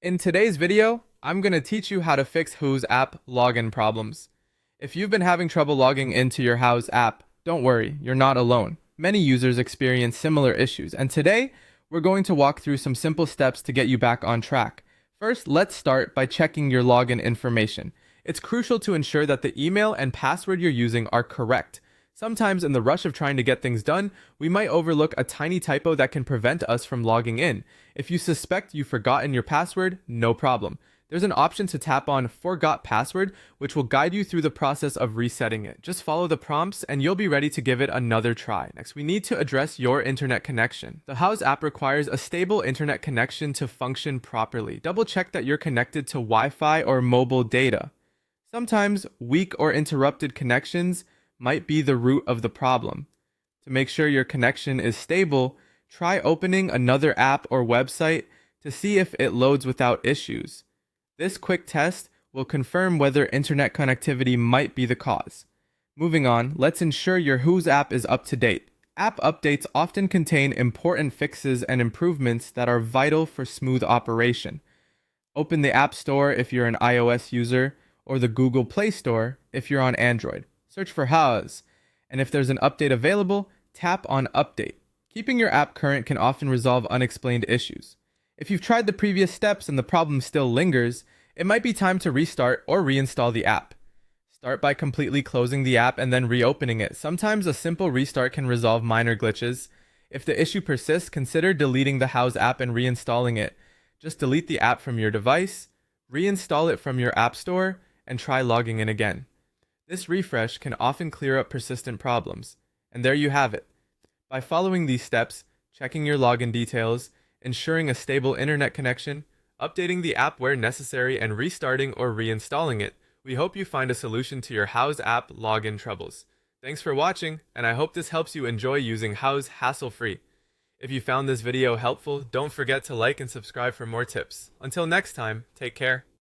In today's video, I'm going to teach you how to fix Houzz app login problems. If you've been having trouble logging into your Houzz app, don't worry, you're not alone. Many users experience similar issues, and today, we're going to walk through some simple steps to get you back on track. First, let's start by checking your login information. It's crucial to ensure that the email and password you're using are correct. Sometimes in the rush of trying to get things done, we might overlook a tiny typo that can prevent us from logging in. If you suspect you've forgotten your password, no problem. There's an option to tap on Forgot Password, which will guide you through the process of resetting it. Just follow the prompts and you'll be ready to give it another try. Next, we need to address your internet connection. The Houzz app requires a stable internet connection to function properly. Double check that you're connected to Wi-Fi or mobile data. Sometimes weak or interrupted connections might be the root of the problem. To make sure your connection is stable, try opening another app or website to see if it loads without issues. This quick test will confirm whether internet connectivity might be the cause. Moving on, let's ensure your Houzz app is up to date. App updates often contain important fixes and improvements that are vital for smooth operation. Open the App Store if you're an iOS user, or the Google Play Store if you're on Android. Search for Houzz, and if there's an update available, tap on Update. Keeping your app current can often resolve unexplained issues. If you've tried the previous steps and the problem still lingers, it might be time to restart or reinstall the app. Start by completely closing the app and then reopening it. Sometimes a simple restart can resolve minor glitches. If the issue persists, consider deleting the Houzz app and reinstalling it. Just delete the app from your device, reinstall it from your app store, and try logging in again. This refresh can often clear up persistent problems. And there you have it. By following these steps, checking your login details, ensuring a stable internet connection, updating the app where necessary, and restarting or reinstalling it, we hope you find a solution to your Houzz app login troubles. Thanks for watching, and I hope this helps you enjoy using Houzz hassle-free. If you found this video helpful, don't forget to like and subscribe for more tips. Until next time, take care.